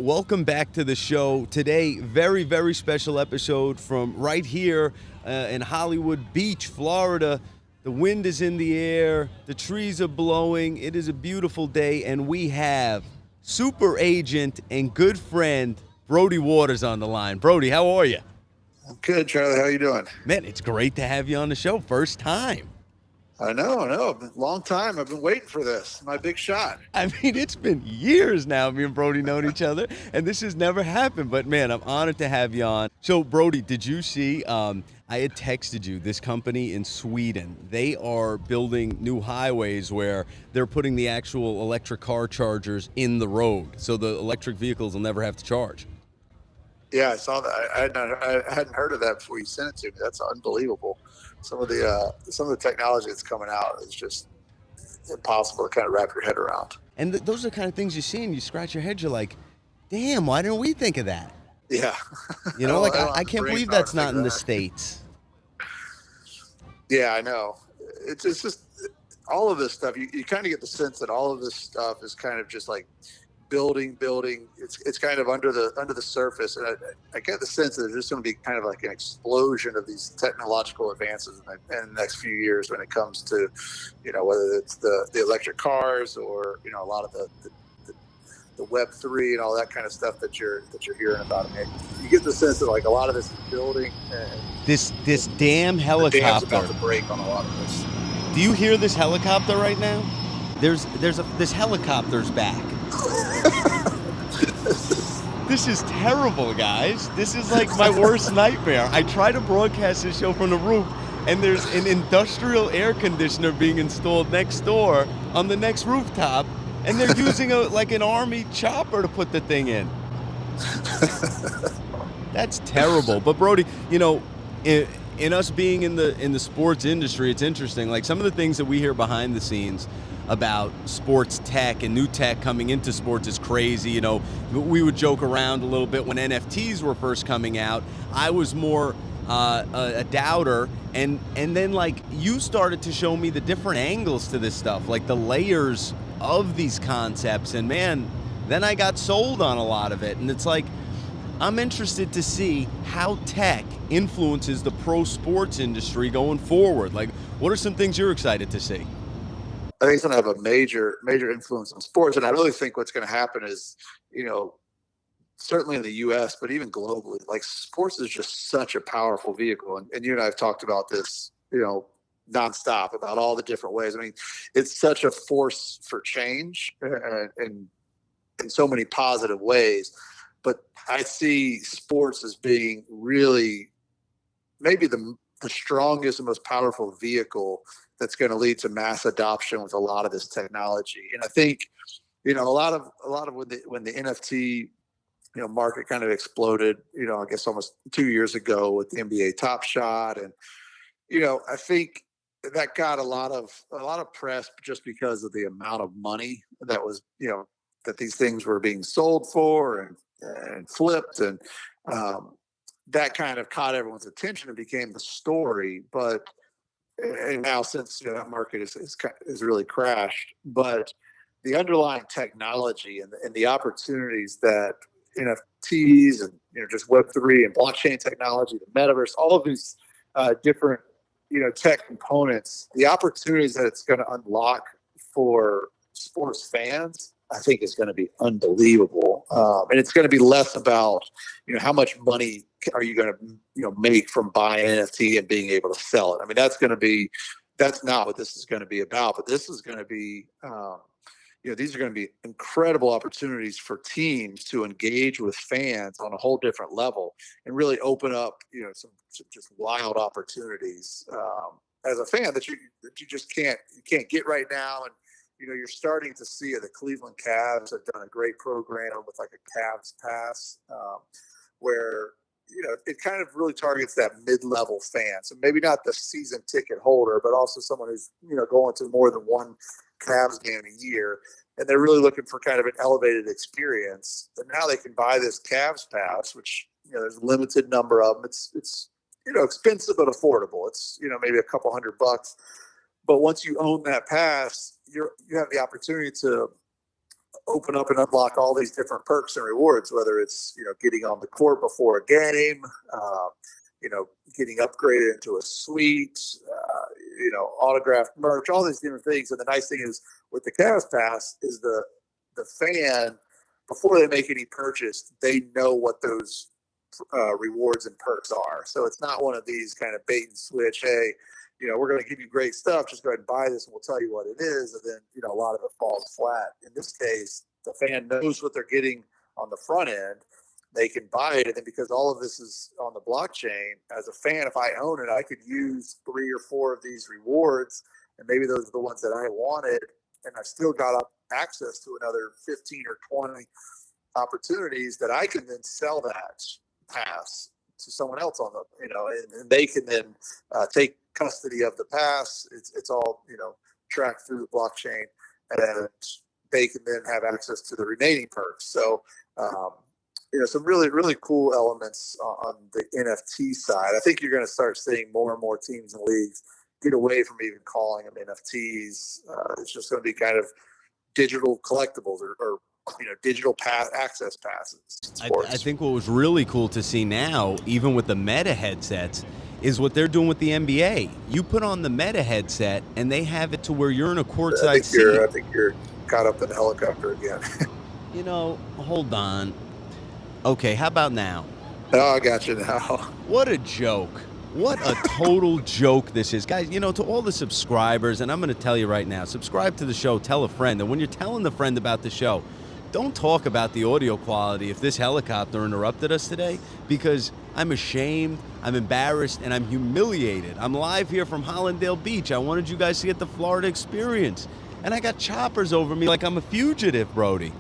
welcome back to the show. Today, very, very special episode from right here in Hollywood Beach, Florida. The wind is in the air, the trees are blowing. It is a beautiful day, and we have super agent and good friend Brodie Waters on the line. Brodie, how are you? I'm good, Charlie. How you doing? Man, it's great to have you on the show. First time. I know. Long time. I've been waiting for this. My big shot. I mean, it's been years now, me and Brodie known each other, and this has never happened. But, man, I'm honored to have you on. So, Brodie, did you see, I had texted you, this company in Sweden, they are building new highways where they're putting the actual electric car chargers in the road, so the electric vehicles will never have to charge. Yeah, I saw that. I hadn't heard of that before you sent it to me. That's unbelievable. Some of the technology that's coming out is just impossible to kind of wrap your head around. And those are the kind of things you see, and you scratch your head, you're like, damn, why didn't we think of that? Yeah. You know, I can't believe that's not in the States. Yeah, I know. It's just all of this stuff. You kind of get the sense that all of this stuff is kind of just like building. It's kind of under the surface, and I get the sense that there's just going to be kind of like an explosion of these technological advances in the next few years when it comes to, whether it's the electric cars or a lot of the Web3 and all that kind of stuff that you're hearing about. I mean, you get the sense that like a lot of this is building. And this damn helicopter. The dam's about to break on a lot of this. Do you hear this helicopter right now? This helicopter's back. This is terrible, guys. This is like my worst nightmare. I try to broadcast this show from the roof, and there's an industrial air conditioner being installed next door on the next rooftop, and they're using an army chopper to put the thing in. That's terrible. But Brodie, in us being in the sports industry, it's interesting. Like some of the things that we hear behind the scenes about sports tech and new tech coming into sports is crazy. We would joke around a little bit when NFTs were first coming out. I was more a doubter, and then like you started to show me the different angles to this stuff, like the layers of these concepts, and man, then I got sold on a lot of it. And it's like, I'm interested to see how tech influences the pro sports industry going forward. Like, what are some things you're excited to see? I think it's going to have a major influence on sports. And I really think what's going to happen is, certainly in the U.S., but even globally, like sports is just such a powerful vehicle. And you and I have talked about this, nonstop about all the different ways. I mean, it's such a force for change and in so many positive ways. But I see sports as being really maybe the strongest and most powerful vehicle that's going to lead to mass adoption with a lot of this technology. And I think, a lot of when the NFT, market kind of exploded, I guess almost 2 years ago with the NBA Top Shot. And, I think that got a lot of press just because of the amount of money that was, that these things were being sold for and flipped. And that kind of caught everyone's attention and became the story. And now since that market is really crashed, but the underlying technology and the opportunities that NFTs and just Web3 and blockchain technology, the metaverse, all of these different tech components, the opportunities that it's going to unlock for sports fans, I think is going to be unbelievable. And it's going to be less about how much money are you going to make from buying an NFT and being able to sell it. I mean, that's not what this is going to be about. But this is going to be these are going to be incredible opportunities for teams to engage with fans on a whole different level and really open up some just wild opportunities as a fan that you just can't get right now. And you're starting to see it. The Cleveland Cavs have done a great program with like a Cavs pass where it kind of really targets that mid-level fan. So maybe not the season ticket holder, but also someone who's going to more than one Cavs game a year, and they're really looking for kind of an elevated experience. And now they can buy this Cavs pass, which there's a limited number of them. It's expensive but affordable. It's maybe a couple $100, but once you own that pass, you have the opportunity to open up and unlock all these different perks and rewards, whether it's, getting on the court before a game, getting upgraded into a suite, autographed merch, all these different things. And the nice thing is with the Cavs Pass is the fan, before they make any purchase, they know what those rewards and perks are. So it's not one of these kind of bait and switch. Hey, we're going to give you great stuff. Just go ahead and buy this and we'll tell you what it is. And then, a lot of it falls flat. In this case, the fan knows what they're getting on the front end. They can buy it. And then because all of this is on the blockchain, as a fan, if I own it, I could use 3 or 4 of these rewards. And maybe those are the ones that I wanted. And I still got access to another 15 or 20 opportunities that I can then sell that pass to someone else on the, and they can then take custody of the pass. It's all, tracked through the blockchain, and they can then have access to the remaining perks. So, some really, really cool elements on the NFT side. I think you're going to start seeing more and more teams and leagues get away from even calling them NFTs. It's just going to be kind of digital collectibles or digital access passes. I think what was really cool to see now, even with the Meta headsets, is what they're doing with the NBA. You put on the Meta headset, and they have it to where you're in a courtside seat. I think you're caught up in the helicopter again. Hold on. Okay, how about now? Oh, I got you now. What a joke. What a total joke this is. Guys, to all the subscribers, and I'm going to tell you right now, subscribe to the show, tell a friend. And when you're telling the friend about the show, don't talk about the audio quality if this helicopter interrupted us today, because I'm ashamed, I'm embarrassed, and I'm humiliated. I'm live here from Hallandale Beach. I wanted you guys to get the Florida experience. And I got choppers over me like I'm a fugitive, Brodie.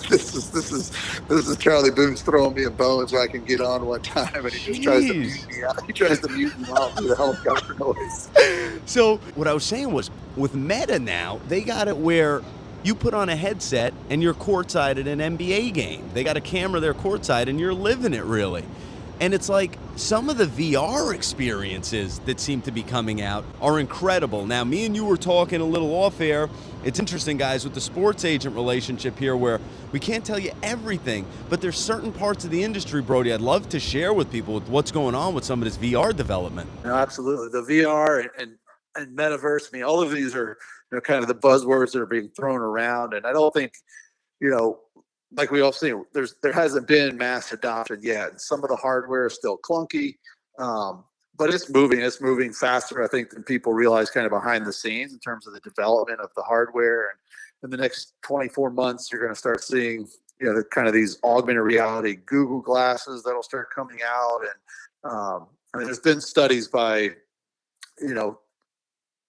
This is Charlie Boone's throwing me a bone so I can get on one time, and he just tries to mute me out. He tries to mute me out through the helicopter noise. So what I was saying was, with Meta now, they got it where you put on a headset and you're courtside at an NBA game. They got a camera there courtside and you're living it, really. And it's like some of the VR experiences that seem to be coming out are incredible. Now, me and you were talking a little off air. It's interesting, guys, with the sports agent relationship here where we can't tell you everything, but there's certain parts of the industry, Brodie, I'd love to share with people with what's going on with some of this VR development. No, absolutely. The VR and metaverse, all of these are kind of the buzzwords that are being thrown around. And I don't think, like we all see, there hasn't been mass adoption yet. And some of the hardware is still clunky, but it's moving. It's moving faster, I think, than people realize kind of behind the scenes in terms of the development of the hardware. And in the next 24 months, you're going to start seeing, kind of these augmented reality Google glasses that'll start coming out. And there's been studies by,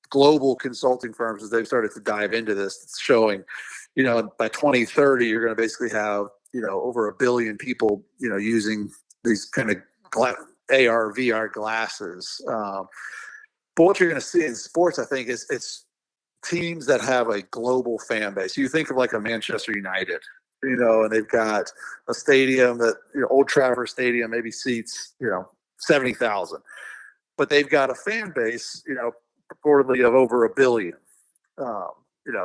global consulting firms as they've started to dive into this. It's showing, by 2030, you're going to basically have, over 1 billion people, using these kind of AR, VR glasses. But what you're going to see in sports, I think, is it's teams that have a global fan base. You think of like a Manchester United, and they've got a stadium that, Old Trafford Stadium maybe seats, 70,000. But they've got a fan base, reportedly of over 1 billion.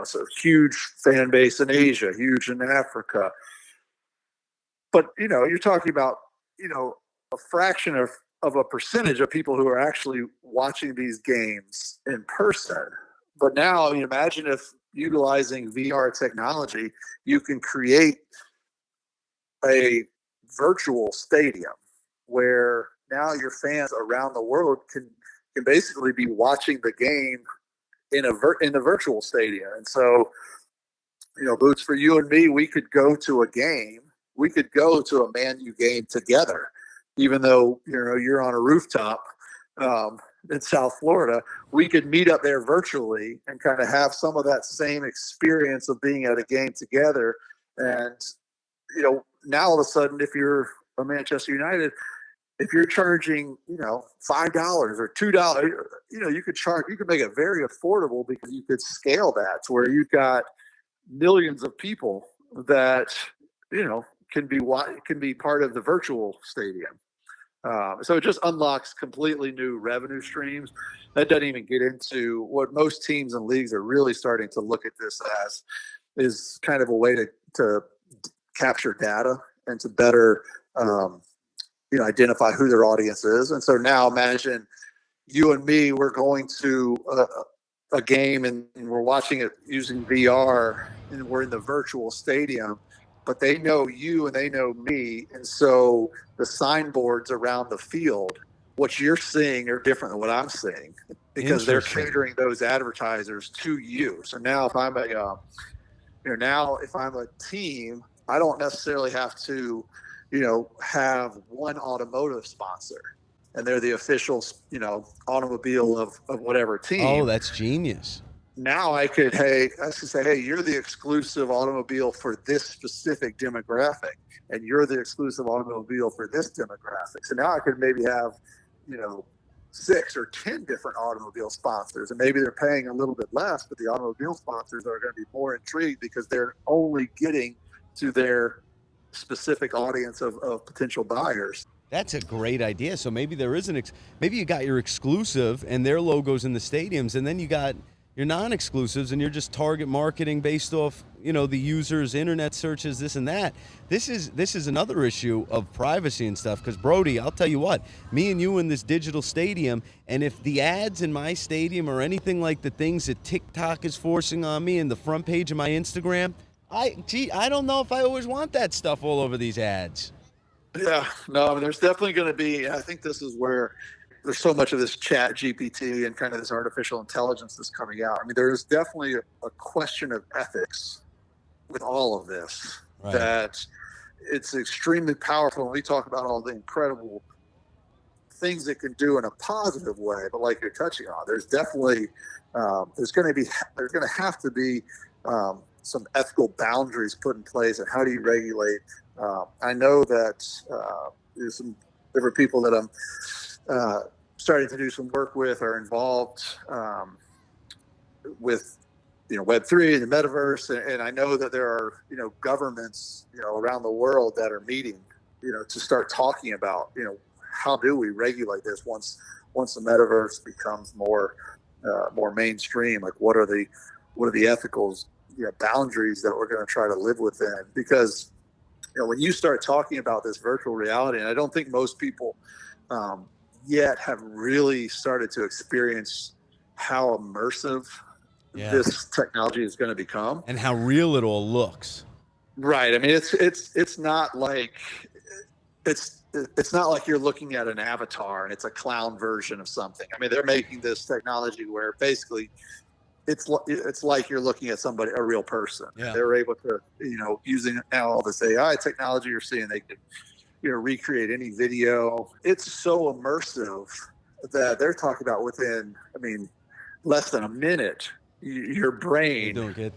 So huge fan base in Asia, huge in Africa. But, you're talking about, a fraction of a percentage of people who are actually watching these games in person. But now, imagine if utilizing VR technology, you can create a virtual stadium where now your fans around the world can basically be watching the game in the virtual stadium. And so, Boots, for you and me, we could go to a game. We could go to a Man U game together, even though, you're on a rooftop in South Florida. We could meet up there virtually and kind of have some of that same experience of being at a game together. And, now all of a sudden, if you're a Manchester United, if you're charging, $5 or $2, you could make it very affordable because you could scale that to where you've got millions of people that, can be part of the virtual stadium. So it just unlocks completely new revenue streams. That doesn't even get into what most teams and leagues are really starting to look at this as, is kind of a way to to capture data and to better identify who their audience is. And so now imagine you and me, we're going to a game and we're watching it using VR and we're in the virtual stadium, but they know you and they know me. And so the signboards around the field, what you're seeing are different than what I'm seeing because they're catering those advertisers to you. So now if I'm if I'm a team, I don't necessarily have to, have one automotive sponsor and they're the official, automobile of whatever team. Oh, that's genius. Now I could say, hey, you're the exclusive automobile for this specific demographic, and you're the exclusive automobile for this demographic. So now I could maybe have, 6 or 10 different automobile sponsors, and maybe they're paying a little bit less, but the automobile sponsors are going to be more intrigued because they're only getting to their specific audience of potential buyers. That's a great idea. So maybe there is maybe you got your exclusive and their logos in the stadiums, and then you got your non-exclusives, and you're just target marketing based off, the users' internet searches, this and that. This is another issue of privacy and stuff. Because Brodie, I'll tell you what, me and you in this digital stadium, and if the ads in my stadium are anything like the things that TikTok is forcing on me in the front page of my Instagram, I don't know if I always want that stuff all over these ads. Yeah, no, I mean, there's definitely going to be, I think this is where there's so much of this chat GPT and kind of this artificial intelligence that's coming out. I mean, there is definitely a question of ethics with all of this, right? That it's extremely powerful. When we talk about all the incredible things it can do in a positive way, but like you're touching on, there's definitely, there's going to have to be some ethical boundaries put in place, and how do you regulate? I know that there's some different people that I'm starting to do some work with are involved with Web3 and the metaverse, and I know that there are governments around the world that are meeting to start talking about how do we regulate this once the metaverse becomes more mainstream. Like what are the ethical boundaries that we're going to try to live within? Because when you start talking about this virtual reality, and I don't think most people yet have really started to experience how immersive this technology is going to become, and how real it all looks. Right. I mean, it's not like it's not like you're looking at an avatar and it's a clown version of something. I mean, they're making this technology where basically it's like you're looking at a real person. Yeah. They're able to, using now all this AI technology you're seeing, they can, recreate any video. It's so immersive that they're talking about within, less than a minute, your brain, you're doing good.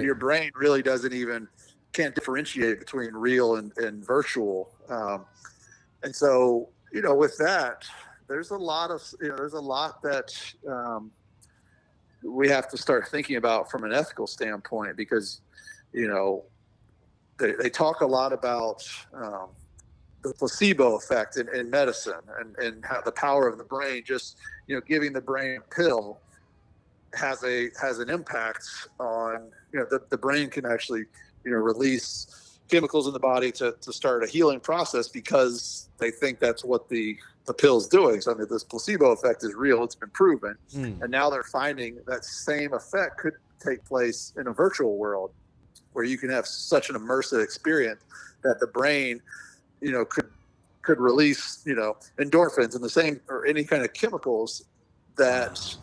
Your brain really can't differentiate between real and virtual. And so, with that, there's a lot that, we have to start thinking about from an ethical standpoint, because, they talk a lot about the placebo effect in medicine, and how the power of the brain, just, giving the brain a pill has an impact on, the brain can actually, release chemicals in the body to start a healing process, because they think that's what the pill's doing. So this placebo effect is real. It's been proven. And now they're finding that same effect could take place in a virtual world, where you can have such an immersive experience that the brain, could release, endorphins and the same, or any kind of chemicals that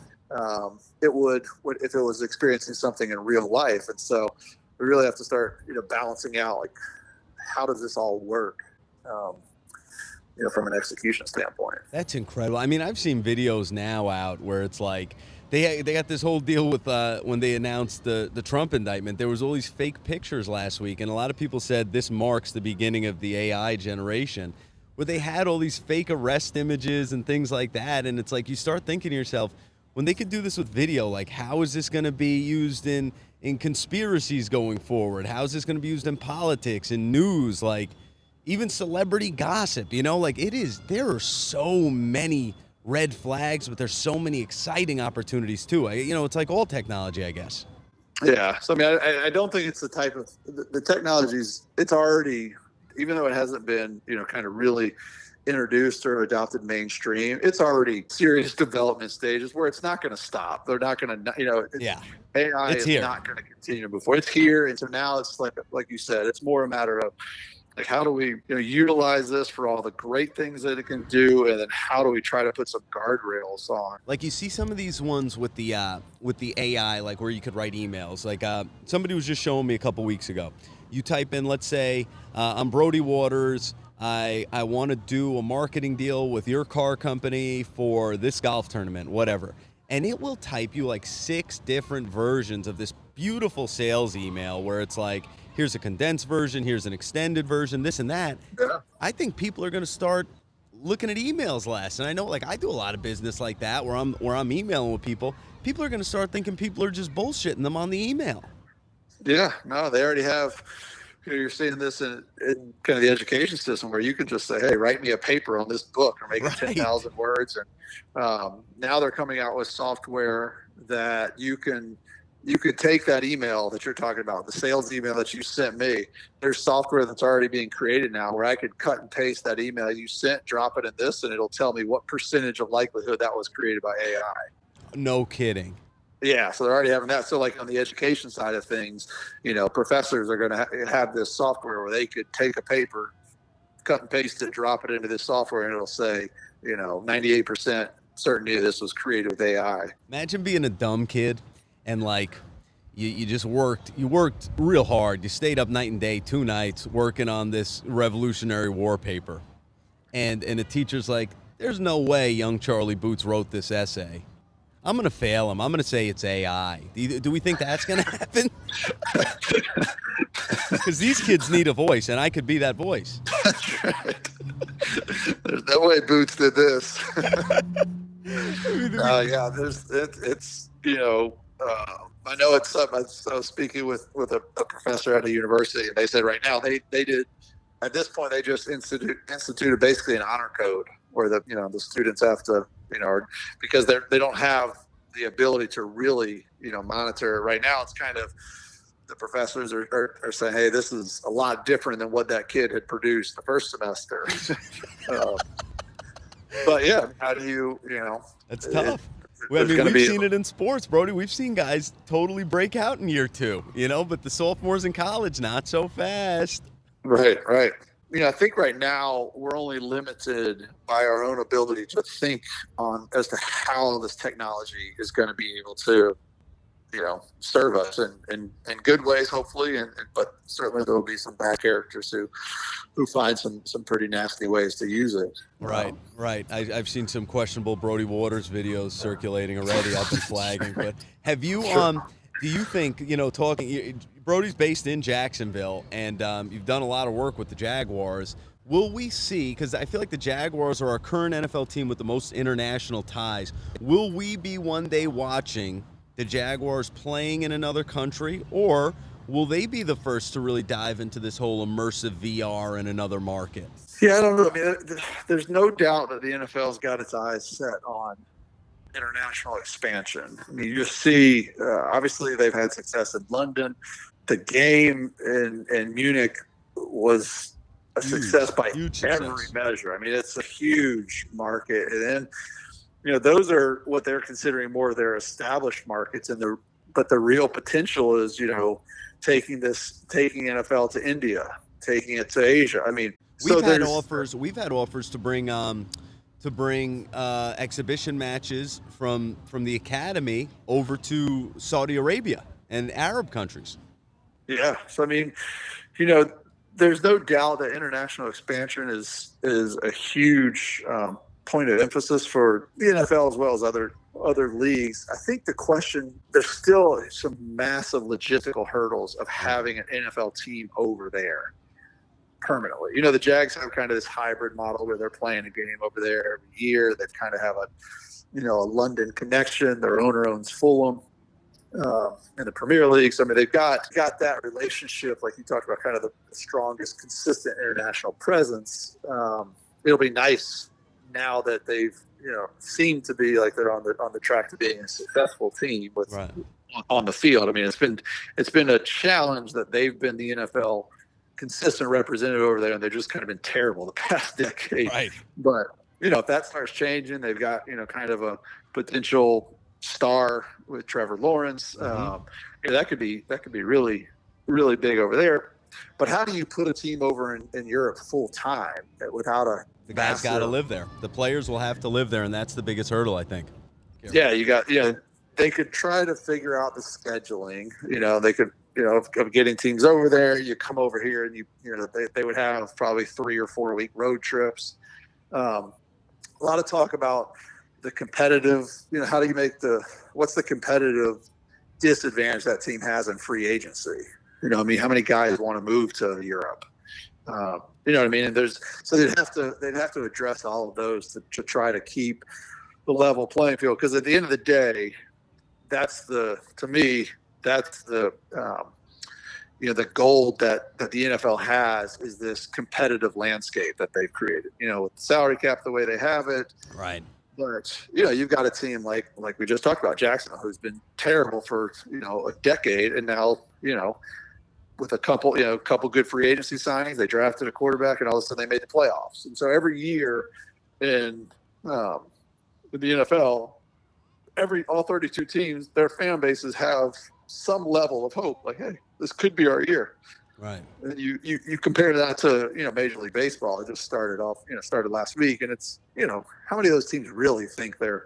it would if it was experiencing something in real life. And so we really have to start, balancing out, like, how does this all work? From an execution standpoint. That's incredible. I mean, I've seen videos now out where it's like they got this whole deal with when they announced the Trump indictment. There was all these fake pictures last week, and a lot of people said this marks the beginning of the AI generation, where they had all these fake arrest images and things like that. And it's like, you start thinking to yourself, when they could do this with video, like, how is this going to be used in conspiracies going forward? How is this going to be used in politics and news? Like, even celebrity gossip, there are so many red flags, but there's so many exciting opportunities too. It's like all technology, I guess. Yeah. So, I mean, I don't think it's the type of the technologies. It's already, even though it hasn't been, kind of really introduced or adopted mainstream, it's already serious development stages where it's not going to stop. They're not going to, Yeah, AI it's is here. not going to continue to move forward. It's here. And so now it's like you said, it's more a matter of like, how do we utilize this for all the great things that it can do, and then how do we try to put some guardrails on? Like you see some of these ones with the AI, like where you could write emails. Like somebody was just showing me a couple weeks ago. You type in, let's say, I'm Brodie Waters. I want to do a marketing deal with your car company for this golf tournament, whatever. And it will type you like 6 different versions of this beautiful sales email where it's like, here's a condensed version, here's an extended version, this and that. Yeah. I think people are going to start looking at emails less. And I know, like, I do a lot of business like that where I'm emailing with people. People are going to start thinking people are just bullshitting them on the email. Yeah, no, they already have. You're seeing this in kind of the education system where you can just say, "Hey, write me a paper on this book," or make it Right. 10,000 words. And now they're coming out with software that you could take that email that you're talking about, the sales email that you sent me. There's software that's already being created now where I could cut and paste that email you sent, drop it in this, and it'll tell me what percentage of likelihood that was created by AI. No kidding. Yeah, so they're already having that. So, like on the education side of things, professors are going to have this software where they could take a paper, cut and paste it, drop it into this software, and it'll say, 98% certainty this was created with AI. Imagine being a dumb kid and like you just worked real hard. You stayed up night and day 2 nights working on this Revolutionary War paper. And the teacher's like, there's no way young Charlie Boots wrote this essay. I'm going to fail him. I'm going to say it's AI. Do we think that's going to happen? Because these kids need a voice, and I could be that voice. That's right. There's no way Boots did this. Yeah, it's I know it's something. I was speaking with a professor at a university, and they said right now they did, at this point, they just instituted basically an honor code where the students have to, because they don't have the ability to really, monitor it. Right now, it's kind of, the professors are saying, hey, this is a lot different than what that kid had produced the first semester. But yeah, how do you, That's tough. We've seen it in sports, Brodie. We've seen guys totally break out in year 2, but the sophomores in college, not so fast. Right. I think right now we're only limited by our own ability to think on as to how this technology is going to be able to, serve us in good ways, hopefully, but certainly there will be some bad characters who find some pretty nasty ways to use it. Right. I've seen some questionable Brodie Waters videos circulating already. I've been flagging. But have you? Sure. Do you think Brodie's based in Jacksonville, and you've done a lot of work with the Jaguars? Will we see? Because I feel like the Jaguars are our current NFL team with the most international ties. Will we be one day watching the Jaguars playing in another country, or will they be the first to really dive into this whole immersive VR in another market? Yeah, I don't know. I mean, there's no doubt that the NFL's got its eyes set on international expansion. I mean, you see, obviously they've had success in London. The game in Munich was a success by every measure. I mean, it's a huge market. And then, those are what they're considering more of their established markets. But the real potential is, taking NFL to India, taking it to Asia. I mean, we've had offers to bring exhibition matches from the academy over to Saudi Arabia and Arab countries. Yeah. So, I mean, there's no doubt that international expansion is a huge point of emphasis for the NFL as well as other leagues. I think there's still some massive logistical hurdles of having an NFL team over there permanently. The Jags have kind of this hybrid model where they're playing a game over there every year. They kind of have a London connection. Their owner owns Fulham in the Premier League. So, I mean, they've got that relationship, like you talked about, kind of the strongest, consistent international presence. It'll be nice now that they've, seem to be like they're on the track to being a successful team with on the field. I mean, it's been a challenge that they've been the NFL consistent representative over there, and they've just kind of been terrible the past decade. Right. But if that starts changing, they've got kind of a potential star with Trevor Lawrence. That could be really really big over there. But how do you put a team over in Europe full time without a the guys got to live there? The players will have to live there, and that's the biggest hurdle, I think. Yeah, they could try to figure out the scheduling. They could, of getting teams over there. You come over here, and they would have probably 3 or 4 week road trips. A lot of talk about the competitive. How do you make what's the competitive disadvantage that team has in free agency? How many guys want to move to Europe? You know what I mean? And they'd have to address all of those to try to keep the level playing field, because at the end of the day, that's the goal that the NFL has, is this competitive landscape that they've created. With the salary cap the way they have it, right? But you've got a team like we just talked about, Jacksonville, who's been terrible for a decade, and now with a couple good free agency signings, they drafted a quarterback, and all of a sudden they made the playoffs. And so every year in the NFL, all 32 teams, their fan bases have some level of hope. Like, hey, this could be our year. Right. And you compare that to Major League Baseball. It just started last week, and it's how many of those teams really think they're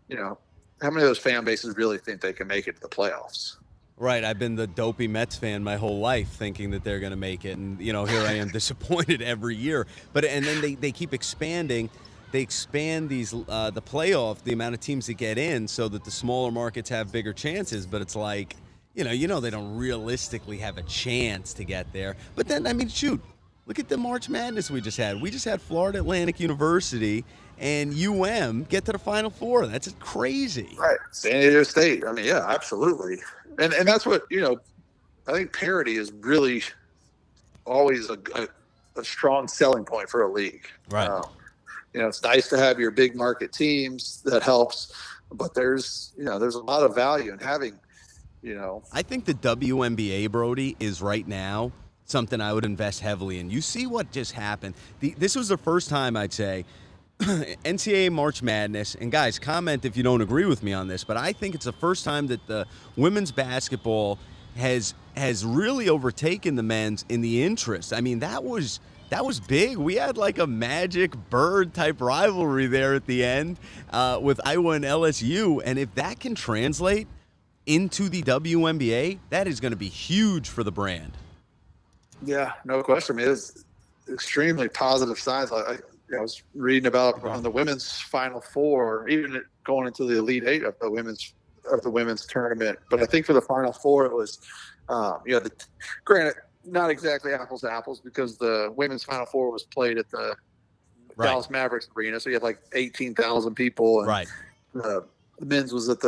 how many of those fan bases really think they can make it to the playoffs? Right. I've been the dopey Mets fan my whole life, thinking that they're going to make it, and here I am disappointed every year. And then they keep expanding. They expand the playoff, the amount of teams that get in, so that the smaller markets have bigger chances. But it's like, they don't realistically have a chance to get there. But then, I mean, shoot, look at the March Madness we just had. We just had Florida Atlantic University and get to the Final Four. That's crazy. Right. San Diego State. I mean, yeah, absolutely. And that's what, I think parity is really always a strong selling point for a league. Right. It's nice to have your big market teams. That helps. But there's a lot of value in having, I think the WNBA, Brodie, is right now something I would invest heavily in. You see what just happened. This was the first time, I'd say, NCAA March Madness, and guys, comment if you don't agree with me on this, but I think it's the first time that the women's basketball has really overtaken the men's in the interest. I mean, that was big. We had like a Magic Bird type rivalry there at the end with Iowa and LSU, and if that can translate into the WNBA, that is going to be huge for the brand. Yeah, no question. I mean, it's extremely positive signs. I was reading about on the women's Final Four, even going into the Elite Eight of the women's tournament. But I think for the Final Four, it was, granted, not exactly apples to apples, because the women's Final Four was played at the Dallas Mavericks arena, so you had like 18,000 people, and right. The men's was at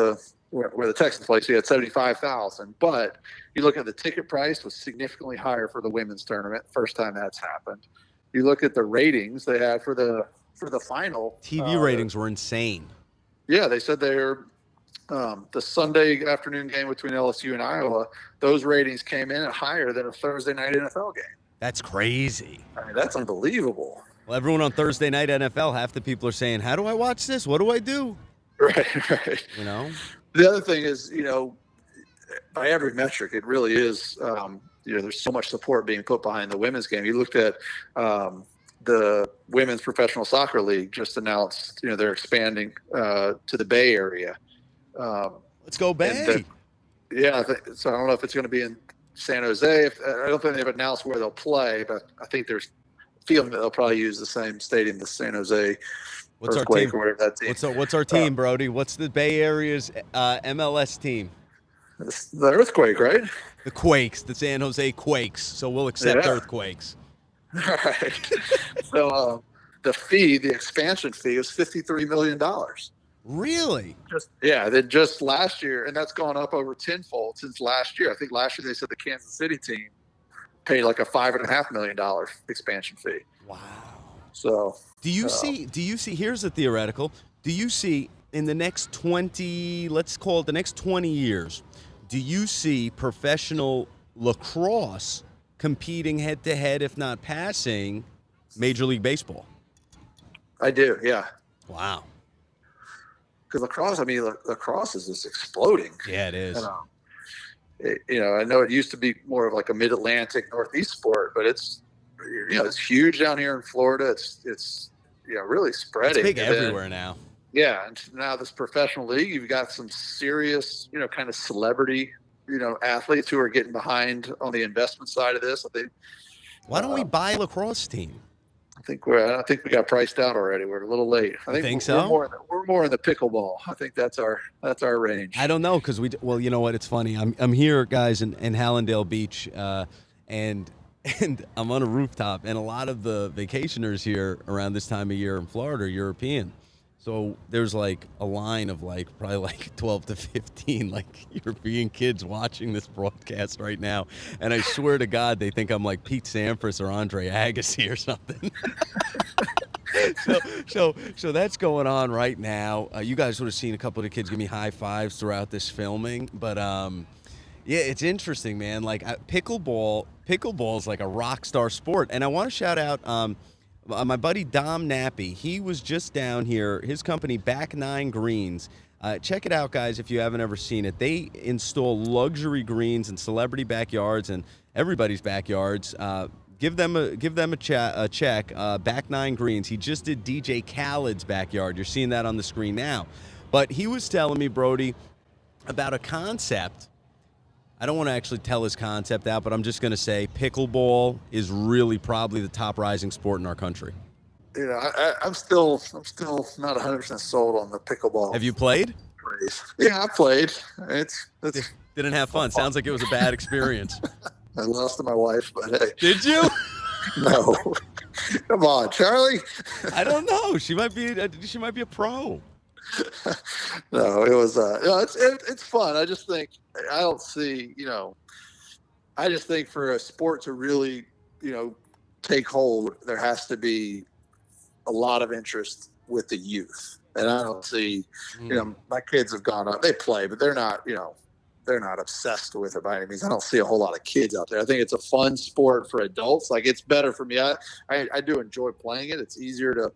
where the Texans play, so you had 75,000. But you look at the ticket price was significantly higher for the women's tournament. First time that's happened. You look at the ratings they had for the final. TV ratings were insane. Yeah, they said they're the Sunday afternoon game between LSU and Iowa. Those ratings came in higher than a Thursday night NFL game. That's crazy. I mean, that's unbelievable. Well, everyone on Thursday night NFL, half the people are saying, "How do I watch this? What do I do?" Right. The other thing is, by every metric, it really is. There's so much support being put behind the women's game. You looked at the Women's Professional Soccer League just announced, they're expanding to the Bay Area. Let's go Bay. So I don't know if it's going to be in San Jose. I don't think they've announced where they'll play, but I think there's a feeling that they'll probably use the same stadium, the San Jose Earthquake, or whatever that team. What's our team, Brodie? What's the Bay Area's MLS team? The Earthquake, right? The Quakes, the San Jose Quakes. So we'll accept Earthquakes. All right. So the expansion fee was $53 million. Really? Just last year, and that's gone up over tenfold since last year. I think last year they said the Kansas City team paid like a $5.5 million expansion fee. Wow. So do you see, here's a theoretical, do you see in the next 20, let's call it the next 20 years, do you see professional lacrosse competing head-to-head, if not passing, Major League Baseball? I do, yeah. Wow. Because lacrosse is just exploding. Yeah, it is. I know it used to be more of like a mid-Atlantic Northeast sport, but it's huge down here in Florida. It's really spreading. It's big everywhere now. Yeah, and now this professional league, you've got some serious, kind of celebrity, athletes who are getting behind on the investment side of this. I think. Why don't we buy a lacrosse team? I think we got priced out already. We're a little late. I think so? We're more in the pickleball. I think that's our range. I don't know because you know what? It's funny. I'm here, guys, in Hallandale Beach, and I'm on a rooftop, and a lot of the vacationers here around this time of year in Florida are European. So there's like a line of probably 12 to 15 European kids watching this broadcast right now, and I swear to God they think I'm like Pete Sampras or Andre Agassi or something. So that's going on right now. You guys would have seen a couple of the kids give me high fives throughout this filming, but yeah, it's interesting, man. Pickleball is like a rock star sport, and I want to shout out my buddy Dom Nappy. He was just down here. His company, Back Nine Greens. Check it out, guys, if you haven't ever seen it. They install luxury greens in celebrity backyards and everybody's backyards. Give them a check. Back Nine Greens. He just did DJ Khaled's backyard. You're seeing that on the screen now. But he was telling me, Brodie, about a concept. I don't want to actually tell his concept out, but I'm just going to say pickleball is really probably the top rising sport in our country. I'm still not 100% sold on the pickleball. Have you played? Yeah, I played. Didn't have fun. Sounds like it was a bad experience. I lost to my wife, but hey. Did you? No. Come on, Charlie. I don't know. She might be a pro. No, it was. It's fun. I just think I don't see. I just think for a sport to really, take hold, there has to be a lot of interest with the youth, and I don't see. My kids have gone up. They play, but they're not. They're not obsessed with it by any means. I don't see a whole lot of kids out there. I think it's a fun sport for adults. It's better for me. I do enjoy playing it. It's easier to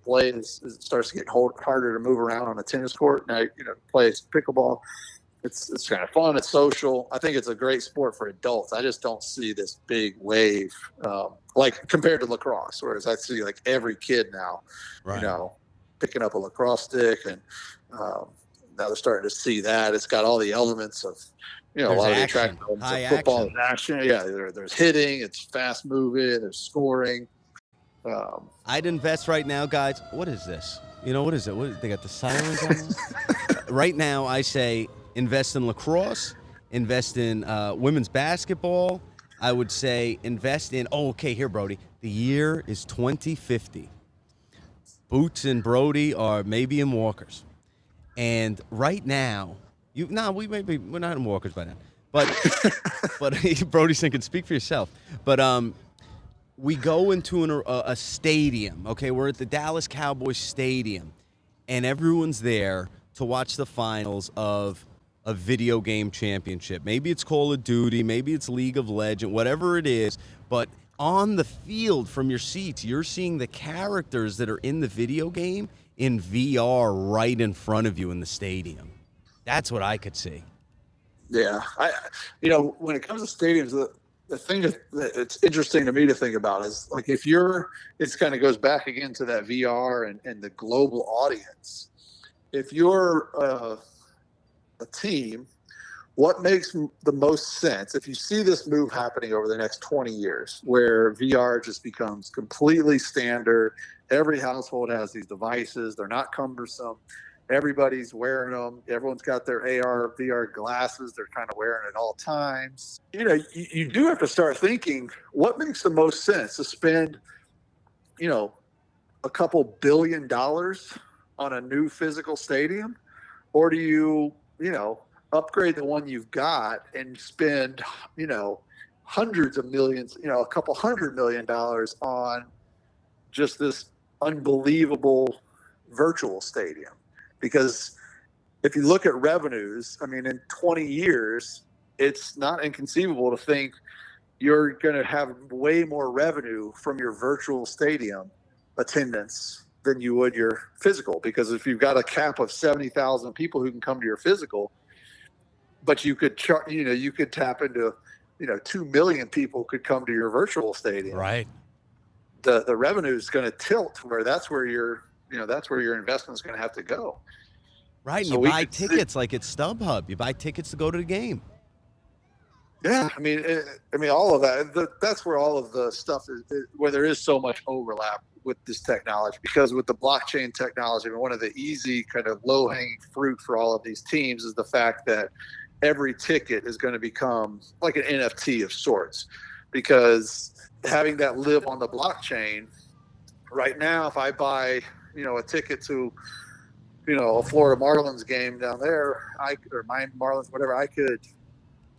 play as it starts to get harder to move around on a tennis court. Now, play pickleball. It's kind of fun. It's social. I think it's a great sport for adults. I just don't see this big wave, compared to lacrosse, whereas I see every kid now, right. Picking up a lacrosse stick, and now they're starting to see that it's got all the elements of, a lot of the attractive elements of football action. Yeah, there's hitting. It's fast moving. There's scoring. I'd invest right now, guys. What is this? What is it? They got the sirens on this? Right now, I say invest in lacrosse, invest in women's basketball. I would say invest in, here, Brodie. The year is 2050. Boots and Brodie are maybe in walkers. And right now, we're not in walkers by then. But Brodie's thinking, speak for yourself. But we go into a stadium, okay? We're at the Dallas Cowboys Stadium, and everyone's there to watch the finals of a video game championship. Maybe it's Call of Duty, maybe it's League of Legends, whatever it is, but on the field from your seats, you're seeing the characters that are in the video game in VR right in front of you in the stadium. That's what I could see. Yeah. When it comes to stadiums, the thing that's interesting to me to think about is it kind of goes back again to that VR and the global audience. If you're a team, what makes the most sense if you see this move happening over the next 20 years where VR just becomes completely standard? Every household has these devices. They're not cumbersome. Everybody's wearing them. Everyone's got their AR, VR glasses. They're kind of wearing it at all times. You do have to start thinking, what makes the most sense to spend, a couple $1 billion on a new physical stadium? Or do you, upgrade the one you've got and spend, hundreds of millions, a couple $100 million on just this unbelievable virtual stadium? Because if you look at revenues, I mean, in 20 years, it's not inconceivable to think you're going to have way more revenue from your virtual stadium attendance than you would your physical. Because if you've got a cap of 70,000 people who can come to your physical, but you could you could tap into, 2 million people could come to your virtual stadium. Right. The revenue is going to tilt where that's where your investment is going to have to go. Right. And So you buy tickets like it's StubHub. You buy tickets to go to the game. Yeah, I mean, all of that. That's where all of the stuff is, where there is so much overlap with this technology. Because with the blockchain technology, one of the easy kind of low-hanging fruit for all of these teams is the fact that every ticket is going to become like an NFT of sorts. Because having that live on the blockchain, right now, if I buy, a ticket to, a Florida Marlins game down there, or Miami Marlins, whatever, I could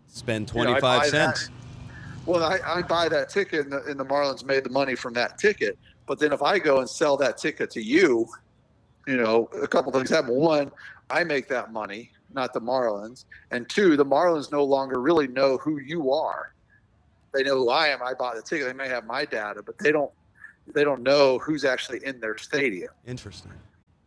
spend 25 cents. Well, I buy that ticket, and the Marlins made the money from that ticket. But then if I go and sell that ticket to you, a couple things happen. One, I make that money, not the Marlins. And two, the Marlins no longer really know who you are. They know who I am. I bought the ticket. They may have my data, but they don't know who's actually in their stadium. Interesting.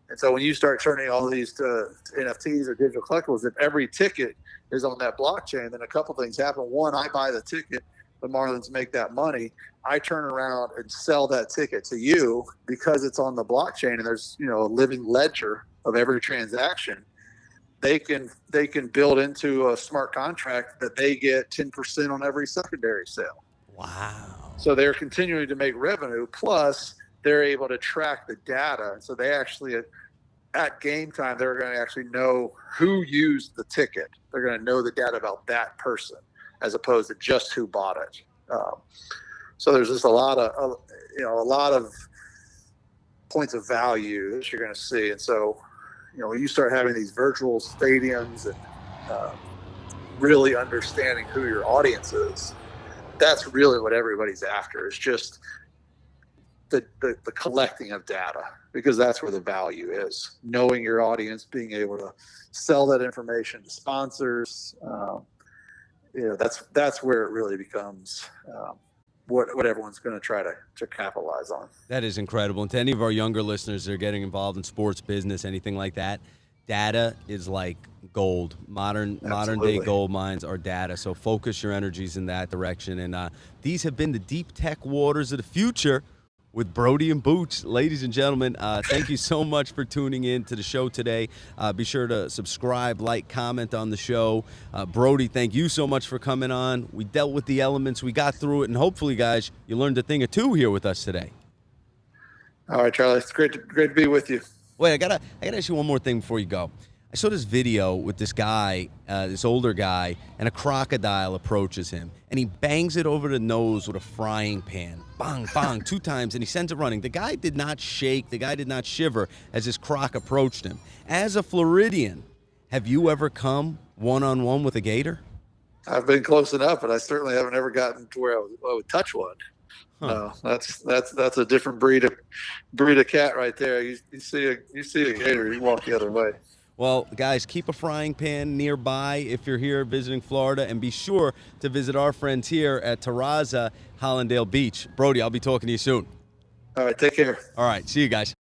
And so when you start turning all these to NFTs or digital collectibles, if every ticket is on that blockchain, then a couple things happen. One, I buy the ticket, the Marlins make that money. I turn around and sell that ticket to you because it's on the blockchain and there's, a living ledger of every transaction. They can build into a smart contract that they get 10% on every secondary sale. Wow. So they're continuing to make revenue, plus they're able to track the data. So they actually, at game time, they're going to actually know who used the ticket. They're going to know the data about that person as opposed to just who bought it. So there's just a lot of points of value that you're going to see. And so, when you start having these virtual stadiums and really understanding who your audience is, that's really what everybody's after. It's just the collecting of data, because that's where the value is. Knowing your audience, being able to sell that information to sponsors, that's where it really becomes what everyone's going to try to capitalize on. That is incredible. And to any of our younger listeners that are getting involved in sports business, anything like that, data is like gold. Modern day gold mines are data. So focus your energies in that direction. And these have been the deep tech waters of the future with Brodie and Boots. Ladies and gentlemen, thank you so much for tuning in to the show today. Be sure to subscribe, like, comment on the show. Brodie, thank you so much for coming on. We dealt with the elements. We got through it. And hopefully, guys, you learned a thing or two here with us today. All right, Charlie. It's great to be with you. Wait, I gotta ask you one more thing before you go. I saw this video with this guy, this older guy, and a crocodile approaches him, and he bangs it over the nose with a frying pan. Bang, bang, 2 times, and he sends it running. The guy did not shake. The guy did not shiver as this croc approached him. As a Floridian, have you ever come one-on-one with a gator? I've been close enough, but I certainly haven't ever gotten to where I would touch one. Huh. No, that's a different breed of cat right there. You see a gator, you walk the other way. Well, guys, keep a frying pan nearby if you're here visiting Florida, and be sure to visit our friends here at Terraza, Hallandale Beach. Brodie, I'll be talking to you soon. All right, take care. All right, see you guys.